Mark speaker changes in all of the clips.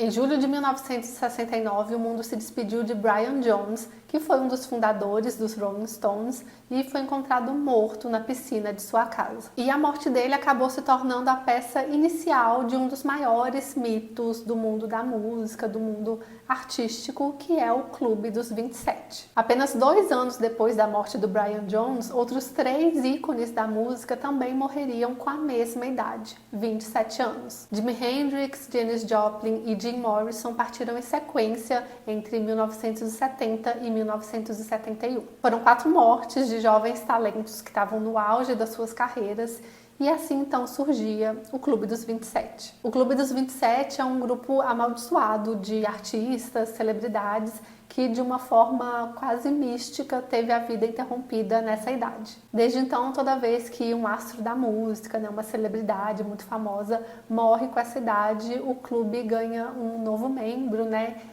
Speaker 1: Em julho de 1969, o mundo se despediu de Brian Jones, que foi um dos fundadores dos Rolling Stones e foi encontrado morto na piscina de sua casa. E a morte dele acabou se tornando a peça inicial de um dos maiores mitos do mundo da música, do mundo artístico, que é o Clube dos 27. Apenas 2 anos depois da morte do Brian Jones, outros 3 ícones da música também morreriam com a mesma idade, 27 anos. Jimi Hendrix, Janis Joplin e Jim Morrison partiram em sequência entre 1970 e 1971. Foram 4 mortes de jovens talentos que estavam no auge das suas carreiras. E assim então surgia o Clube dos 27. O Clube dos 27 é um grupo amaldiçoado de artistas, celebridades, que de uma forma quase mística teve a vida interrompida nessa idade. Desde então, toda vez que um astro da música, uma celebridade muito famosa, morre com essa idade, o clube ganha um novo membro,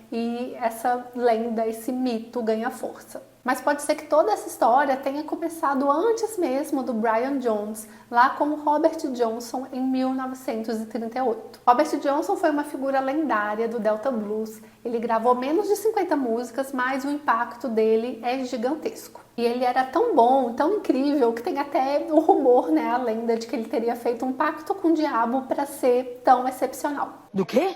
Speaker 1: e essa lenda, esse mito ganha força. Mas pode ser que toda essa história tenha começado antes mesmo do Brian Jones, lá com o Robert Johnson em 1938. Robert Johnson foi uma figura lendária do Delta Blues. Ele gravou menos de 50 músicas, mas o impacto dele é gigantesco. E ele era tão bom, tão incrível, que tem até o rumor, a lenda de que ele teria feito um pacto com o diabo para ser tão excepcional.
Speaker 2: Do quê?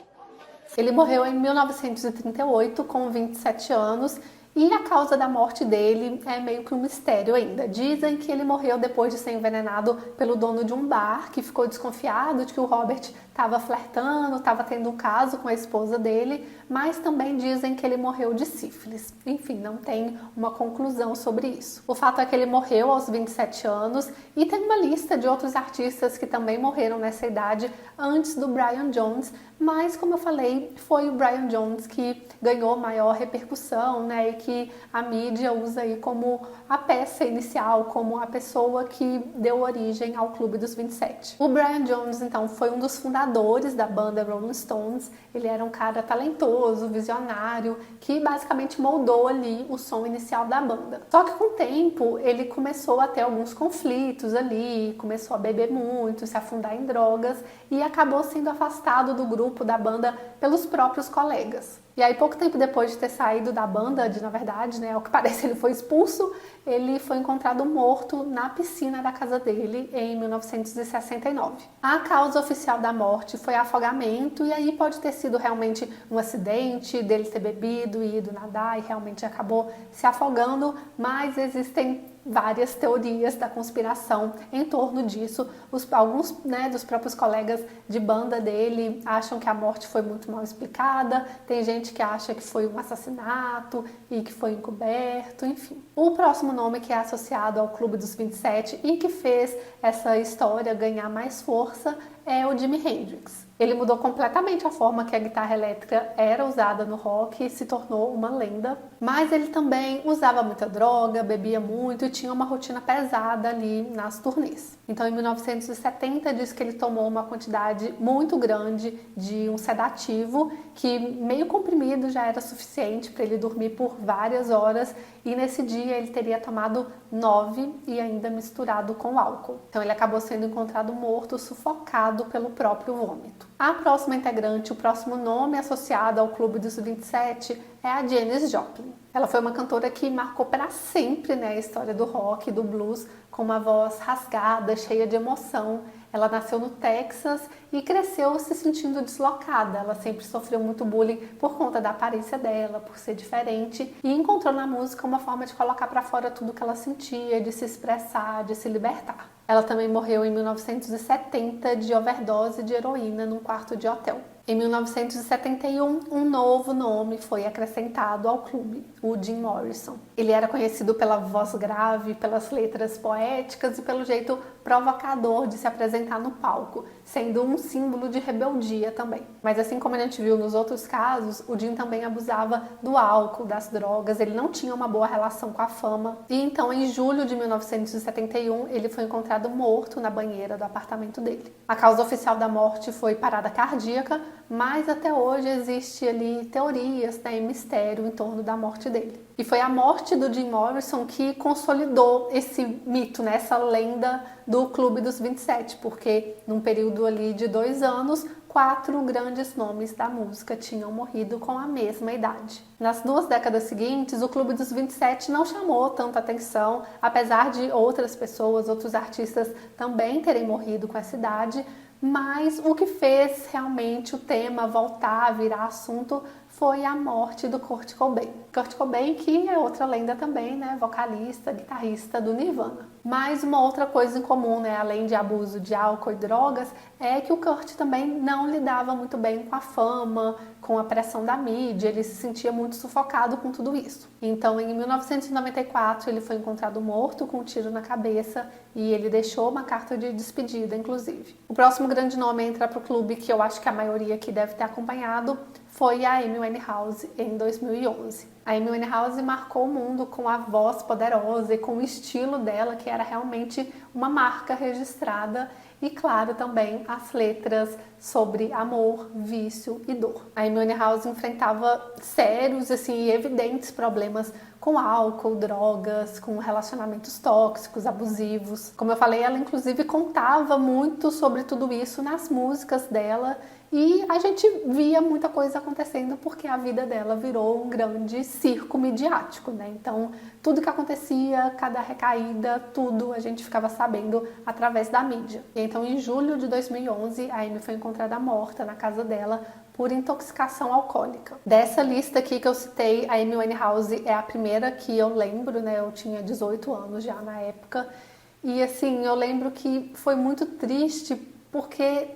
Speaker 1: Ele morreu em 1938, com 27 anos, e a causa da morte dele é meio que um mistério ainda. Dizem que ele morreu depois de ser envenenado pelo dono de um bar, que ficou desconfiado de que o Robert estava flertando, estava tendo um caso com a esposa dele, mas também dizem que ele morreu de sífilis. Enfim, não tem uma conclusão sobre isso. O fato é que ele morreu aos 27 anos e tem uma lista de outros artistas que também morreram nessa idade antes do Brian Jones, mas como eu falei, foi o Brian Jones que ganhou maior repercussão, e que a mídia usa aí como a peça inicial, como a pessoa que deu origem ao Clube dos 27. O Brian Jones, então, foi um dos fundadores da banda Rolling Stones. Ele era um cara talentoso, visionário, que basicamente moldou ali o som inicial da banda. Só que com o tempo, ele começou a ter alguns conflitos ali, começou a beber muito, se afundar em drogas e acabou sendo afastado do grupo, da banda, pelos próprios colegas. E aí, pouco tempo depois de ter saído da banda, na verdade, ao que parece ele foi expulso, ele foi encontrado morto na piscina da casa dele em 1969. A causa oficial da morte foi afogamento, e aí pode ter sido realmente um acidente dele ter bebido e ido nadar e realmente acabou se afogando, mas existem várias teorias da conspiração em torno disso. Alguns dos próprios colegas de banda dele acham que a morte foi muito mal explicada, tem gente que acha que foi um assassinato e que foi encoberto, enfim. O próximo nome que é associado ao Clube dos 27 e que fez essa história ganhar mais força é o Jimi Hendrix. Ele mudou completamente a forma que a guitarra elétrica era usada no rock e se tornou uma lenda. Mas ele também usava muita droga, bebia muito e tinha uma rotina pesada ali nas turnês. Então, em 1970, diz que ele tomou uma quantidade muito grande de um sedativo que, meio comprimido, já era suficiente para ele dormir por várias horas. E nesse dia ele teria tomado 9 e ainda misturado com álcool. Então, ele acabou sendo encontrado morto, sufocado pelo próprio vômito. A próxima integrante, o próximo nome associado ao Clube dos 27 é a Janis Joplin. Ela foi uma cantora que marcou para sempre a história do rock e do blues, com uma voz rasgada, cheia de emoção. Ela nasceu no Texas e cresceu se sentindo deslocada. Ela sempre sofreu muito bullying por conta da aparência dela, por ser diferente, e encontrou na música uma forma de colocar para fora tudo que ela sentia, de se expressar, de se libertar. Ela também morreu em 1970 de overdose de heroína num quarto de hotel. Em 1971, um novo nome foi acrescentado ao clube, o Jim Morrison. Ele era conhecido pela voz grave, pelas letras poéticas e pelo jeito provocador de se apresentar no palco, sendo um símbolo de rebeldia também. Mas assim como a gente viu nos outros casos, o Jim também abusava do álcool, das drogas, ele não tinha uma boa relação com a fama. E então, em julho de 1971, ele foi encontrado morto na banheira do apartamento dele. A causa oficial da morte foi parada cardíaca, mas até hoje existe ali teorias, e mistério em torno da morte dele. E foi a morte do Jim Morrison que consolidou esse mito, essa lenda do Clube dos 27, porque num período ali de 2 anos, 4 grandes nomes da música tinham morrido com a mesma idade. Nas 2 décadas seguintes, o Clube dos 27 não chamou tanta atenção, apesar de outras pessoas, outros artistas também terem morrido com essa idade, mas o que fez realmente o tema voltar a virar assunto foi a morte do Kurt Cobain. Kurt Cobain, que é outra lenda também, né? Vocalista, guitarrista do Nirvana. Mas uma outra coisa em comum, né? Além de abuso de álcool e drogas, é que o Kurt também não lidava muito bem com a fama, com a pressão da mídia, ele se sentia muito sufocado com tudo isso. Então, em 1994, ele foi encontrado morto com um tiro na cabeça e ele deixou uma carta de despedida, inclusive. O próximo grande nome a entrar para o clube, que eu acho que a maioria aqui deve ter acompanhado, foi a Amy Winehouse em 2011. A Amy Winehouse marcou o mundo com a voz poderosa e com o estilo dela, que era realmente uma marca registrada, e claro também as letras sobre amor, vício e dor. A Amy Winehouse enfrentava sérios e evidentes problemas com álcool, drogas, com relacionamentos tóxicos, abusivos. Como eu falei, ela inclusive contava muito sobre tudo isso nas músicas dela, e a gente via muita coisa acontecendo porque a vida dela virou um grande circo midiático, né? Então, tudo que acontecia, cada recaída, tudo a gente ficava sabendo através da mídia. E então, em julho de 2011, a Amy foi encontrada morta na casa dela por intoxicação alcoólica. Dessa lista aqui que eu citei, a Amy Winehouse é a primeira que eu lembro, né? Eu tinha 18 anos já na época. E assim, eu lembro que foi muito triste porque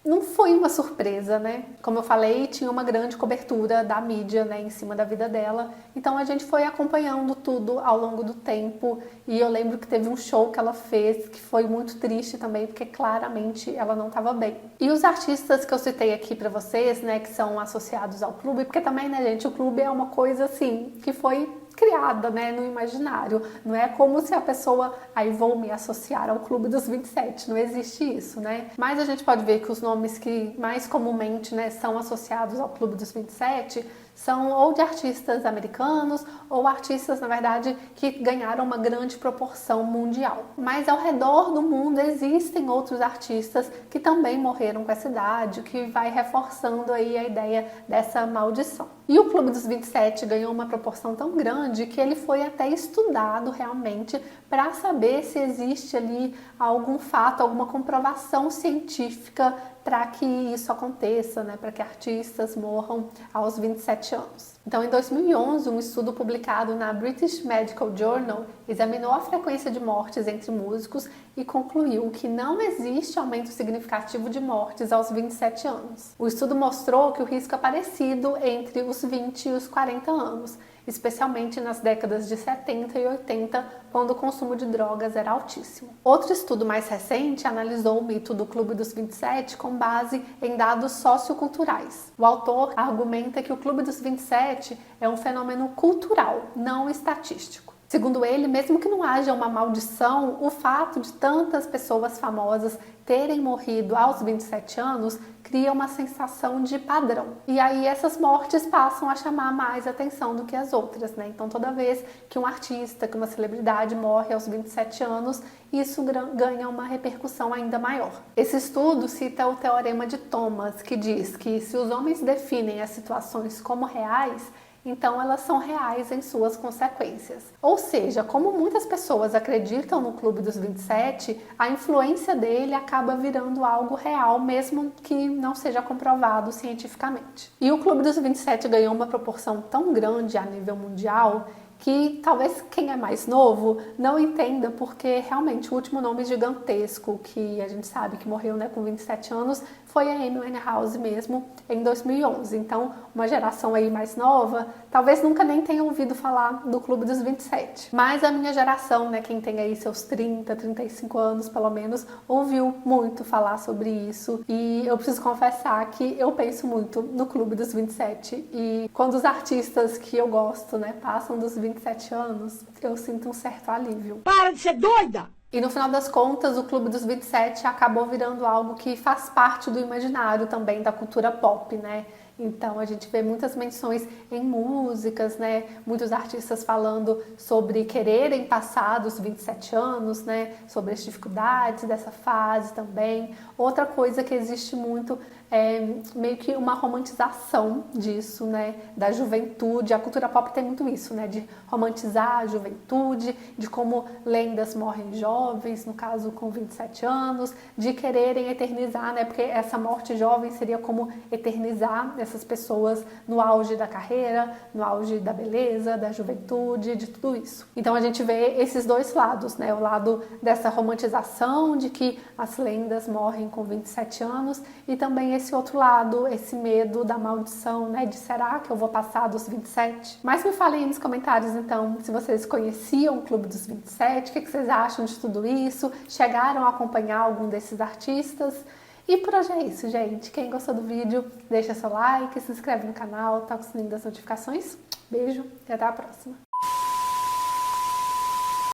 Speaker 1: não foi uma surpresa, né? Como eu falei, tinha uma grande cobertura da mídia, né, em cima da vida dela. Então a gente foi acompanhando tudo ao longo do tempo. E eu lembro que teve um show que ela fez que foi muito triste também, porque claramente ela não estava bem. E os artistas que eu citei aqui pra vocês, né, que são associados ao clube, porque também, né, gente, o clube é uma coisa assim que foi criada, né, no imaginário. Não é como se a pessoa, aí vou me associar ao Clube dos 27, não existe isso, né? Mas a gente pode ver que os nomes que mais comumente, né, são associados ao Clube dos 27 são ou de artistas americanos ou artistas, na verdade, que ganharam uma grande proporção mundial. Mas ao redor do mundo existem outros artistas que também morreram com essa idade, o que vai reforçando aí a ideia dessa maldição. E o Clube dos 27 ganhou uma proporção tão grande que ele foi até estudado realmente para saber se existe ali algum fato, alguma comprovação científica para que isso aconteça, né? Para que artistas morram aos 27 anos. Então, em 2011, um estudo publicado na British Medical Journal examinou a frequência de mortes entre músicos e concluiu que não existe aumento significativo de mortes aos 27 anos. O estudo mostrou que o risco é parecido entre os 20 e os 40 anos, especialmente nas décadas de 70 e 80, quando o consumo de drogas era altíssimo. Outro estudo mais recente analisou o mito do Clube dos 27 com base em dados socioculturais. O autor argumenta que o Clube dos 27 é um fenômeno cultural, não estatístico. Segundo ele, mesmo que não haja uma maldição, o fato de tantas pessoas famosas terem morrido aos 27 anos cria uma sensação de padrão. E aí essas mortes passam a chamar mais atenção do que as outras, né? Então toda vez que um artista, que uma celebridade morre aos 27 anos, isso ganha uma repercussão ainda maior. Esse estudo cita o Teorema de Thomas, que diz que se os homens definem as situações como reais, então elas são reais em suas consequências. Ou seja, como muitas pessoas acreditam no Clube dos 27, a influência dele acaba virando algo real, mesmo que não seja comprovado cientificamente. E o Clube dos 27 ganhou uma proporção tão grande a nível mundial que talvez quem é mais novo não entenda, porque realmente o último nome gigantesco que a gente sabe que morreu, né, com 27 anos foi a Amy Winehouse mesmo, em 2011. Então, uma geração aí mais nova talvez nunca nem tenha ouvido falar do Clube dos 27. Mas a minha geração, né, quem tem aí seus 30, 35 anos pelo menos, ouviu muito falar sobre isso. E eu preciso confessar que eu penso muito no Clube dos 27. E quando os artistas que eu gosto, né, passam dos 27 anos, eu sinto um certo alívio.
Speaker 2: Para de ser doida!
Speaker 1: E no final das contas, o Clube dos 27 acabou virando algo que faz parte do imaginário também da cultura pop, né? Então a gente vê muitas menções em músicas, né? Muitos artistas falando sobre quererem passar dos 27 anos, né? Sobre as dificuldades dessa fase também. Outra coisa que existe muito é meio que uma romantização disso, né? Da juventude. A cultura pop tem muito isso, né? De romantizar a juventude, de como lendas morrem jovens, no caso com 27 anos, de quererem eternizar, né? Porque essa morte jovem seria como eternizar essas pessoas no auge da carreira, no auge da beleza, da juventude, de tudo isso. Então a gente vê esses dois lados, né? O lado dessa romantização de que as lendas morrem com 27 anos e também esse outro lado, esse medo da maldição, né? De será que eu vou passar dos 27? Mas me falem aí nos comentários, então, se vocês conheciam o Clube dos 27, o que vocês acham de tudo isso? Chegaram a acompanhar algum desses artistas? E por hoje é isso, gente. Quem gostou do vídeo, deixa seu like, se inscreve no canal, toca o sininho das notificações. Beijo e até a próxima.